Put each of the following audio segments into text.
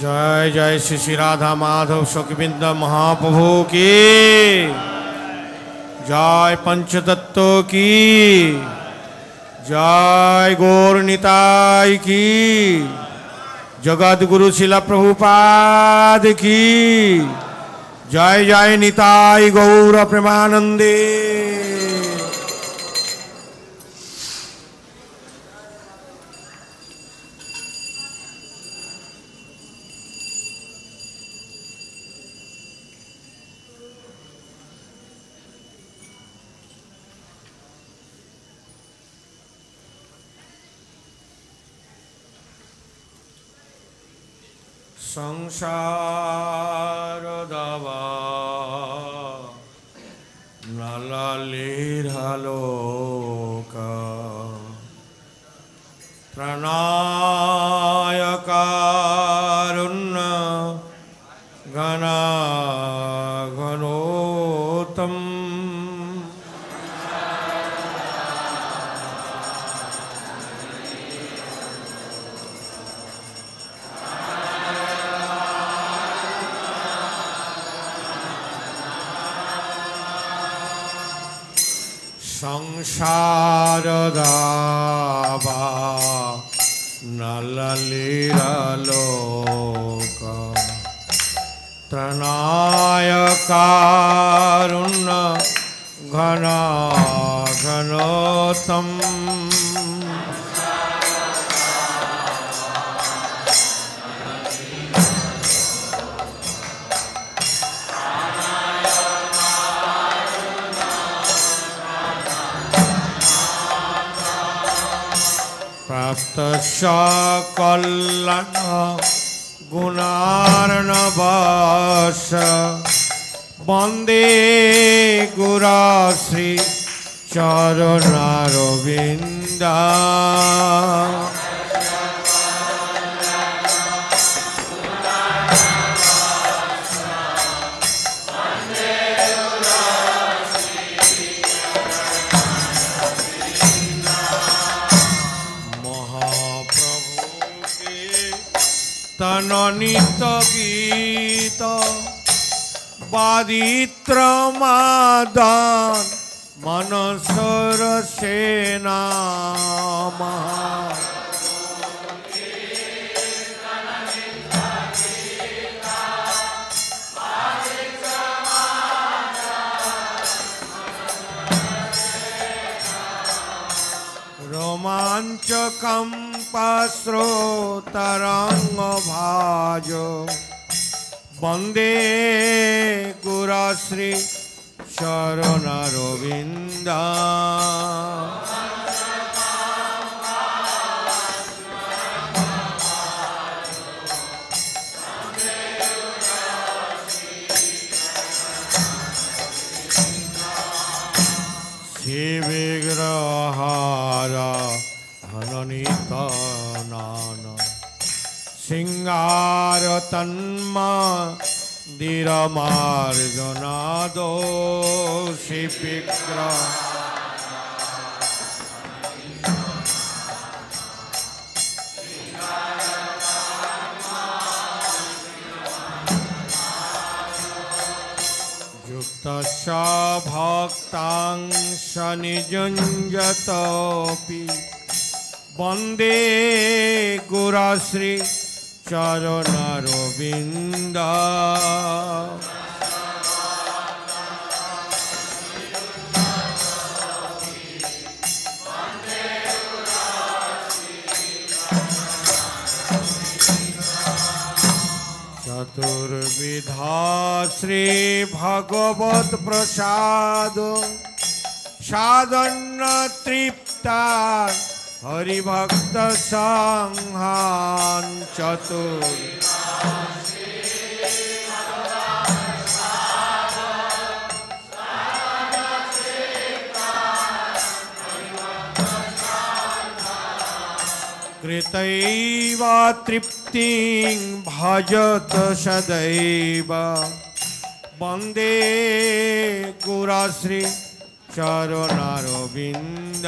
जय जय श्री श्री राधा माधव शोकबिंद महाप्रभु की जय, पंचतत्व की जय, गौर निताई की, जगत गुरु शिला प्रभुपाद की जय, जय निताई गौर प्रेमानंदे। संसार दावा नललीरलोका प्रणायकारुण्य घनाघनोतम संसार दावा नललीरलोका त्रनायकारुण्य घनाघनोतम प्राप्त कल्याण गुणार्णवश वंदे गुराश्री चरणारविंद तननित गीत बादित्र मादन मनसर सेना रोमांचकंपस्रोतरंग भाजो वंदे गुराश्री चरणारविंद श्री विग्रहारा धननितनान सिंगार तन्मा दिरमार्जनादो श्री विग्रह युक्तस्य भक्तांश निजुञ्जतोऽपि वंदे गुराश्री चरणारविंद चतुर्विधा श्री भगवत प्रसाद साधन तृप्ता हरिभक्त संहान चतुर कृतैव तृप्तिं भजत सदैव वंदे गुराश्री चरणारविंद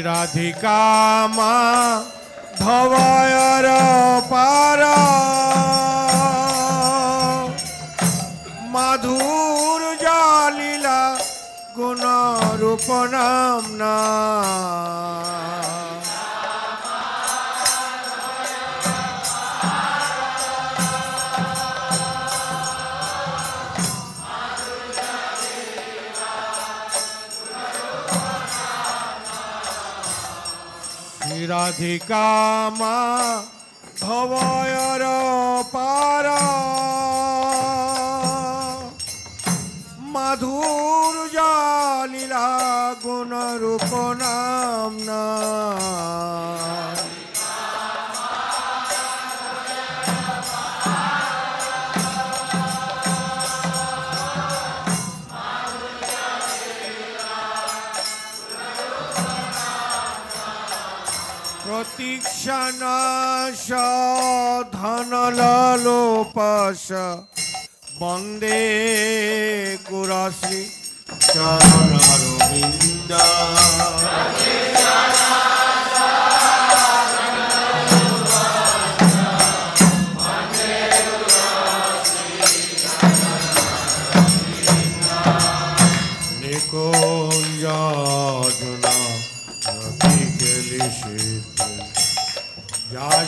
রাধিকা মাধবয়ের পার মাধুর লীলা গুণ রূপ নামনা রাধিকা মাধবয়ের পার মাধুর লীলা গুণ রূপ নামনা প্রতীক্ষানাশ ধন লোপস বন্দে গুরশ্রী চরণারবিন্দ নিকুঞ্জ জুনা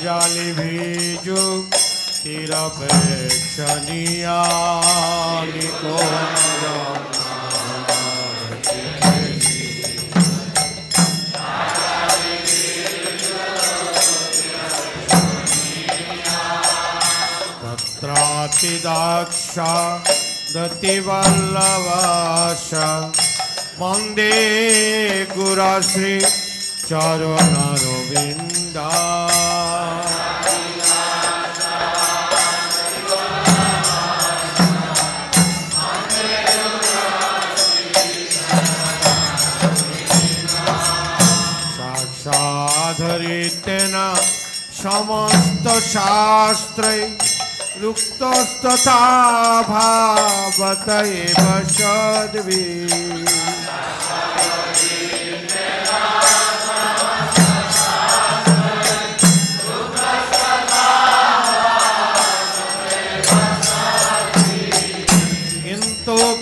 জালি ভিজু তিরপেক্ষণীয়া নিকুঞ্জ তত্রাতিদাক্ষ দতিবল্লভাস বন্দে গুরশ্রী চরণারবিন্দ সাক্ষাধরিতেন সমস্ত শাস্ত্রে লুপ্তস্তথা ভাবত এব সদ্ভিঃ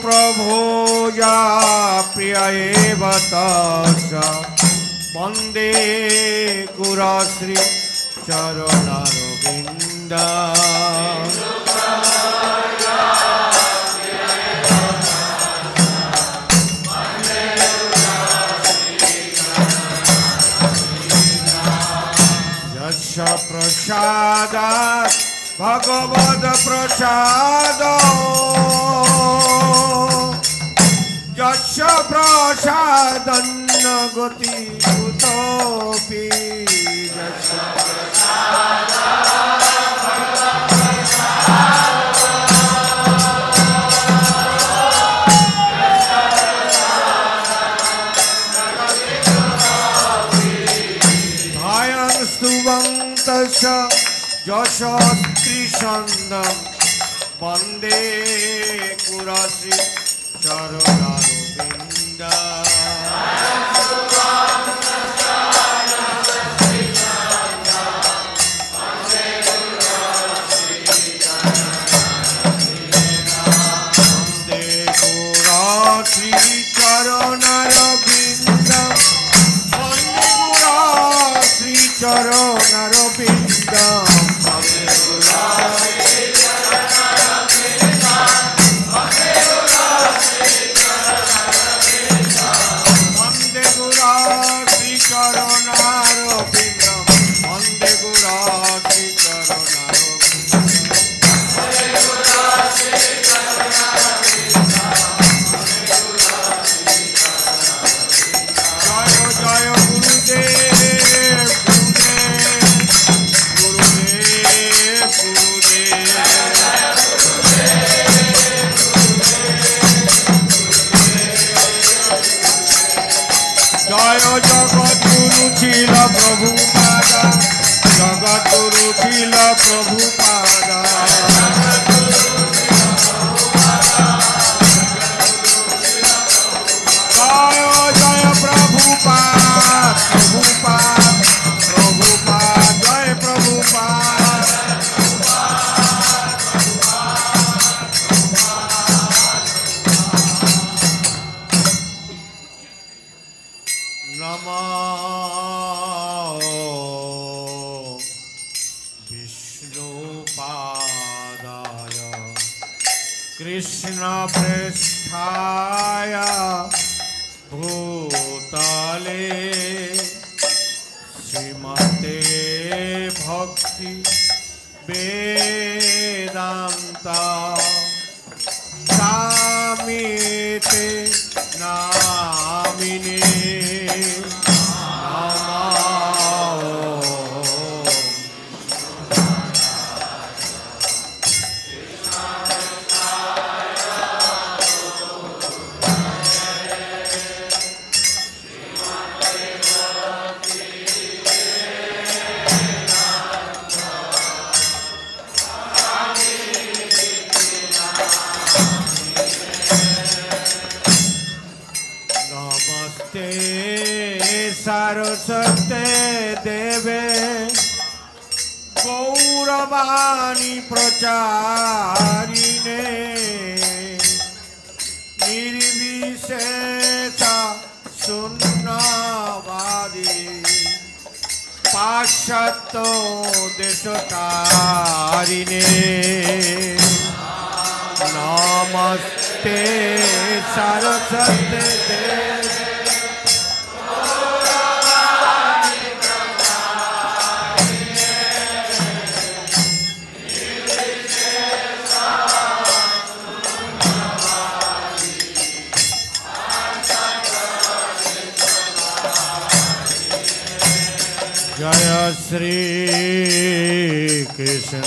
প্রভোজা প্রিয় এব তস্য বন্দে গুরশ্রী চরণারবিন্দ যস্য প্রসাদাৎ ভগবদ প্রসাদ যস্য প্রসাদন্ন গতি কুতোপি যস্য ধায়ং স্তুবন্তস্য যশস্ত্রীছন্দম বন্দে গুরশ্রী চরণারবিন্দ বন্দে গুরশ্রী চরণারবিন্দ বন্দে গুরশ্রী চরণারবিন্দ জগৎগুরু ছিল প্রভুপাদ জগৎগুরু ছিল প্রভুপাদ জয় জয় প্রভুপাদ कृष्ण पृष्ठाय भूतले श्रीमते भक्ति वेदांता स्वामीते नामिने सरस्वते देवे गौरवाणी प्रचारिणे निर्विशेष शून्यवादी पाश्चात्य देशतारिणे नमस्ते सरस्वते देवे जय श्री कृष्ण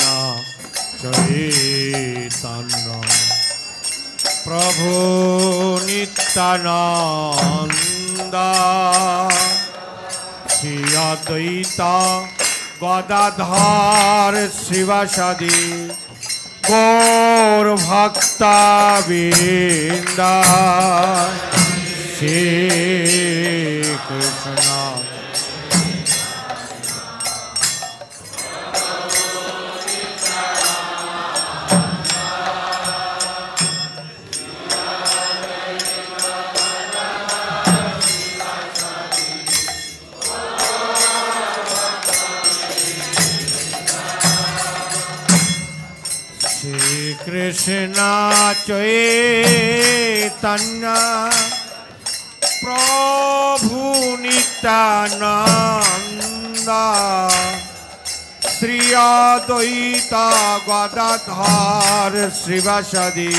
चैतन्य प्रभु नित्यानंद श्री अद्वैत गदाधर शिवासादि गौर भक्तवृंद श्री कृष्ण कृष्ण चैतन्य प्रभु नित्यानंद श्री अद्वैत गदाधर श्रीवासादि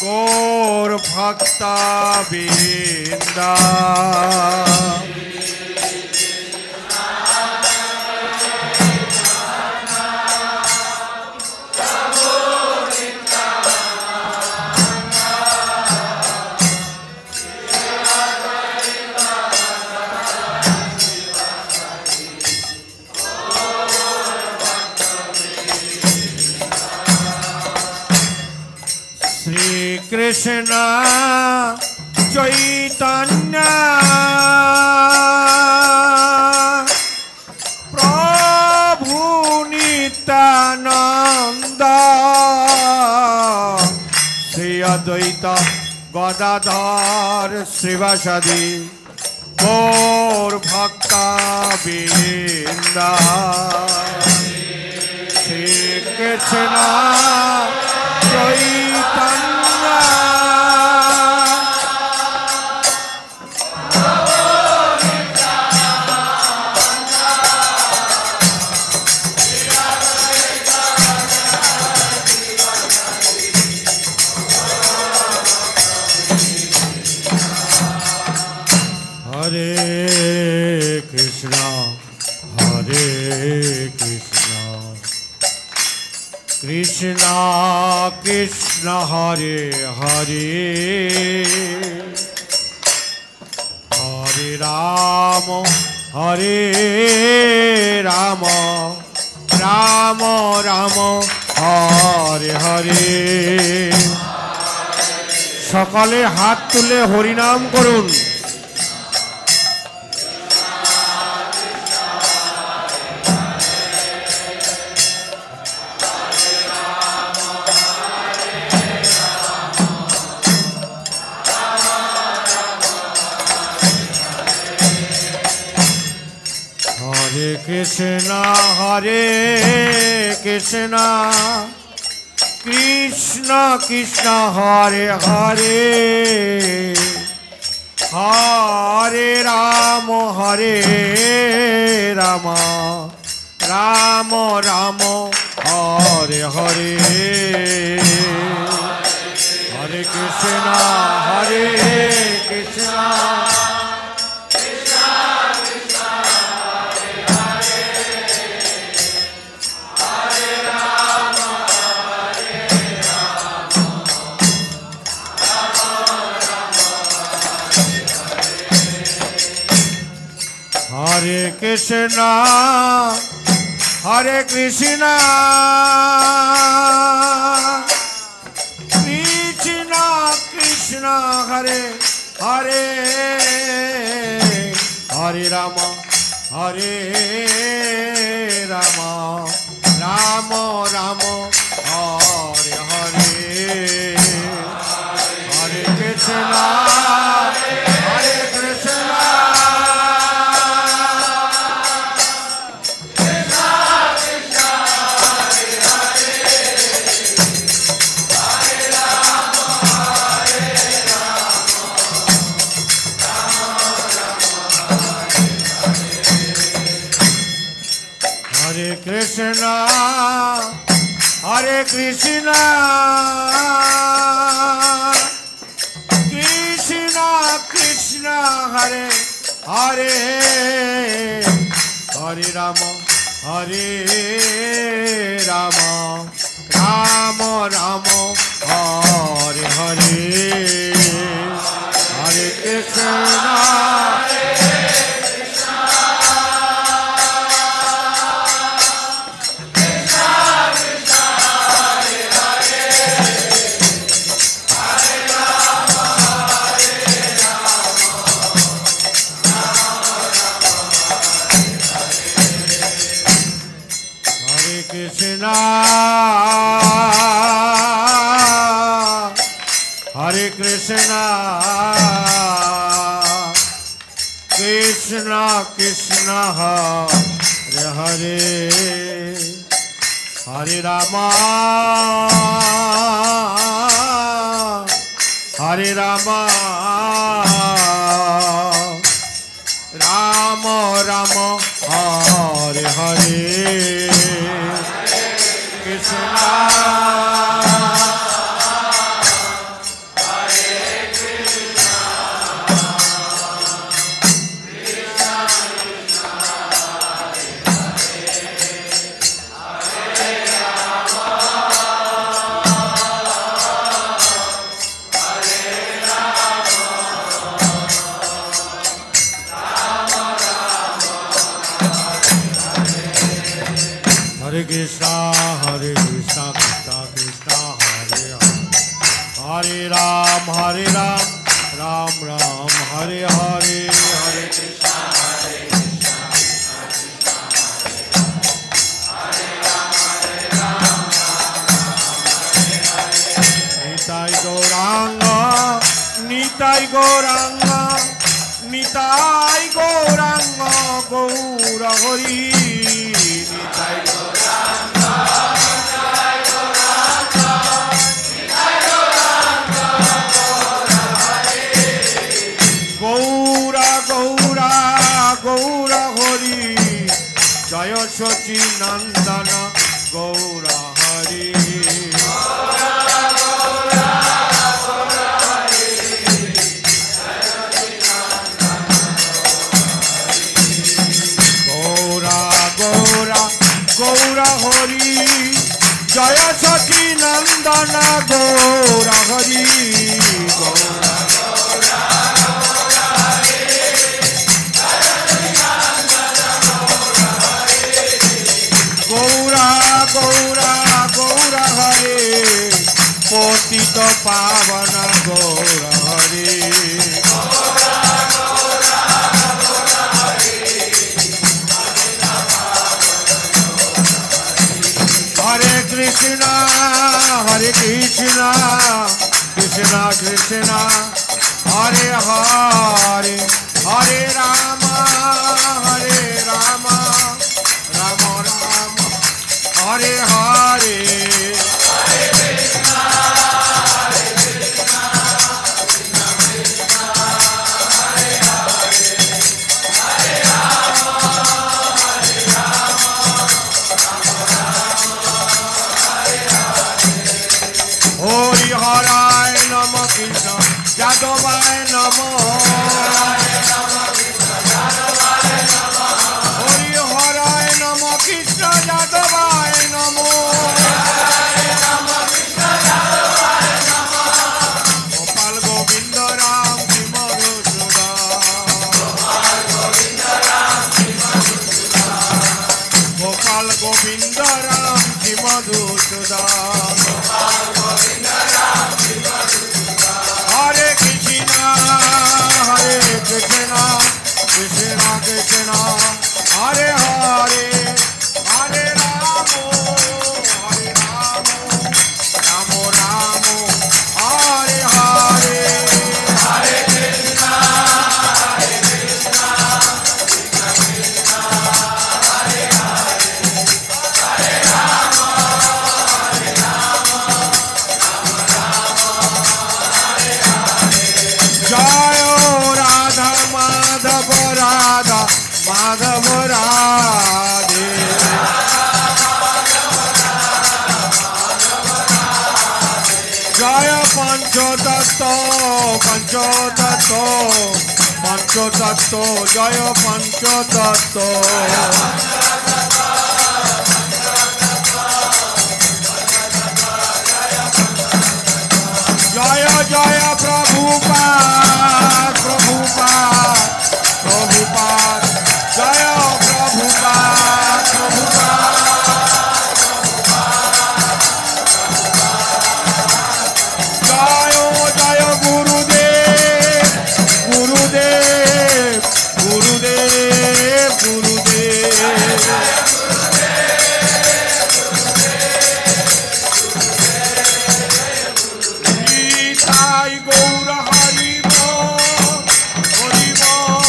गौर भक्तवृंद कृष्ण चैतन्य प्रभु नित्यानंद श्री अद्वैत गदाधर श्रीवासादि गौर भक्तवृंद श्री कृष्ण चैतन्य हरे कृष्ण कृष्ण कृष्ण हरे हरे हरे राम राम राम हरे हरे सकले हाथ तुले हरिनाम करुन কৃষ্ণ কৃষ্ণ হরে হরে হরে রাম রাম রাম হরে হরে হরে কৃষ্ণ হরে Krishna Hare Krishna, Hare Krishna, Krishna Krishna, Hare Hare, Hare Rama, Hare Rama, Rama Rama, Hare Hare, Hare Krishna, Hare Krishna. Hare Krishna, Hare Krishna, Krishna Krishna, Hare Hare, Hare Rama, Hare Rama, Rama Rama, Hare Hare, Hare Krishna. Krishna, Hare Krishna, Krishna Krishna, Hare Hare, Hare Rama, Hare Rama, Rama Rama, Hare Hare. Krishna, Hare Krishna, Krishna Krishna, Hare Rama, Hare Rama, Rama Rama, Hare Krishna, Hare Krishna, Krishna Krishna, Hare Hare, Hare Ram, Ram Ram, Hare Hare, Hare Krishna, Hare Krishna, Hare Ram, Ram Ram, Nitai Gauranga, Nitai Gauranga, Nitai Gauranga, Gaura Hari, Nitai Gauranga, Nitai Gauranga, Nitai Gauranga, Gaura Gaura, Gaura Hari, Jaya Sachi Nandana, Gaura Hari. Gaura Hari, Jaya Sachi Nandana, Gaura Hari, Gaura Gaura, Gaura Hari, Jaya Sachi Nandana, Gaura Gaura, Gaura Hari, Potito Pavana, Gaura Hari. Hare Krishna, Hare Krishna, Krishna Krishna, Hare Hare, Hare Rama, Hare Rama, Rama Rama, Hare Hare, Hare Radha. Hare Krishna, Krishna Krishna, Hare Hare, Hare Ramo, Ramo Ramo, Hare Hare, Hare Krishna, Krishna Krishna, Hare Hare, Hare Ramo, Ramo Hare Hare. Jai Radha Madhav Radha Madhav Radhe. Jaya Pancho Tatto, Pancho Tatto, Pancho Tatto, Jaya Pancho Tatto. Jaya Jaya Prabhupada, Prabhupada, Prabhupada, Jaya Prabhupada, Prabhupada. Jaya Jaya Gurudev, Gurudev, Gurudev, Gurudev. Nitai Gaura Hari Bol, Hari Bol,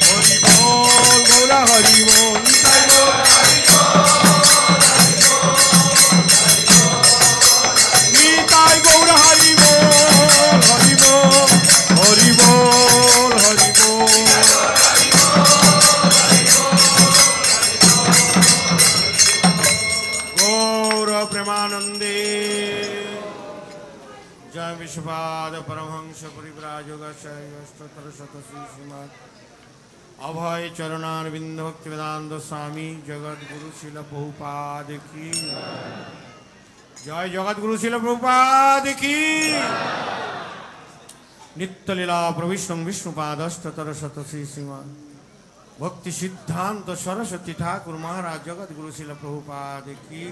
Hari Bol, Gaura Hari Bol, Nitai Gaura Hari Bol, Nitai Gaura Hari Bol, Hari Bol, Hari Bol, Hari Bol. Gaura Premanande. जय विश्वपाद परमहंस परिव्राजोगाचार्य श्रीमद अभय चरणारविंद भक्ति वेदांत स्वामी जगत गुरु शिल प्रभुपाद की जय। जगत गुरु शिल प्रभुपाद की नित्य लीला प्रविष्णु विष्णुपादस्ततर शतसी श्रीमद भक्ति सिद्धांत सरस्वती ठाकुर महाराज जगत गुरु शिल प्रभुपाद की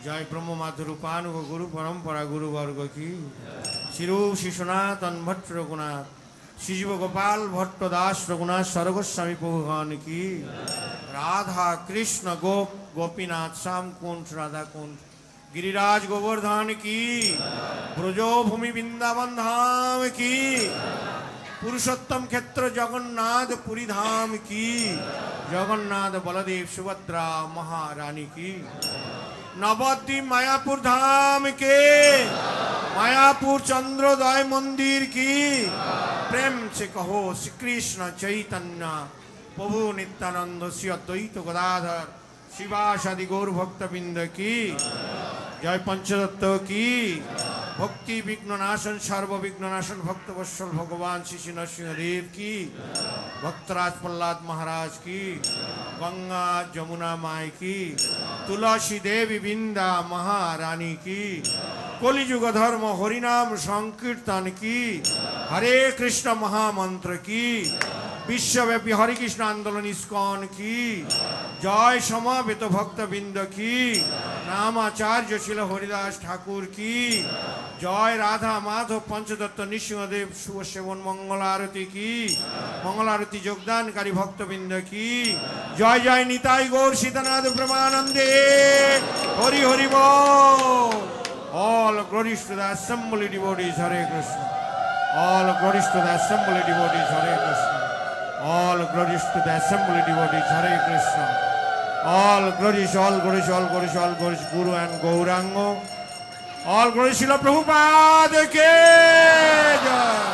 जय। ब्रह्म माधु रूपानुग गुरु परंपरा गुरु वर्ग की शिरू शिशुनाथन भट्ट रघुनाथ शिजीव गोपाल भट्ट दास रघुनाथ सर्वस्वामी प्रभुगण की राधा कृष्ण गोप गोपीनाथ श्याम कुंठ राधा कुंठ गिरिराज गोवर्धन की ब्रजो भूमि वृंदावन धाम की पुरुषोत्तम क्षेत्र जगन्नाथ पुरी धाम की जगन्नाथ बलदेव सुभद्रा महारानी की नवद्वीप मायापुर धाम के मायापुर चंद्रोदय मंदिर की प्रेम से कहो श्री कृष्ण चैतन्य प्रभु नित्यानंद श्री अद्वैत गदाधर शिवासादि गौर भक्तबिंद की जय। पंचदत्त की भक्ति विघ्न नाशन सर्व विघ्न नाशन भक्त वत्सल भगवान श्री नरसिंहदेव की भक्तराज प्रहलाद महाराज की गंगा जमुना माई की तुलसी देवी बिंदा महारानी की कलिजुग धर्म हरिनाम संकीर्तन की हरे कृष्ण महामंत्र की विश्वव्यापी हरे कृष्ण आंदोलन इस्कॉन की जय। समावेत भक्त बिंद की नामाचार्य शिल हरिदास ठाकुर की जय। राधा माधव पंचदत्त नृसिंहदेव शुभ सेवन मंगल आरती की मंगल आरती योगदानकारी भक्त बिंद की जय। जय निताई गौर सीतानाथ ब्रह्मानंदे हरि हरि बोल। All glories to the assembly devotees, Hare Krishna. All glories to the assembly devotees, Hare Krishna. All glories to the assembly devotees, Hare Krishna. All glories, all glories, all glories, all glories, Guru and Gaurango. All glories, Srila Prabhupada ke jai.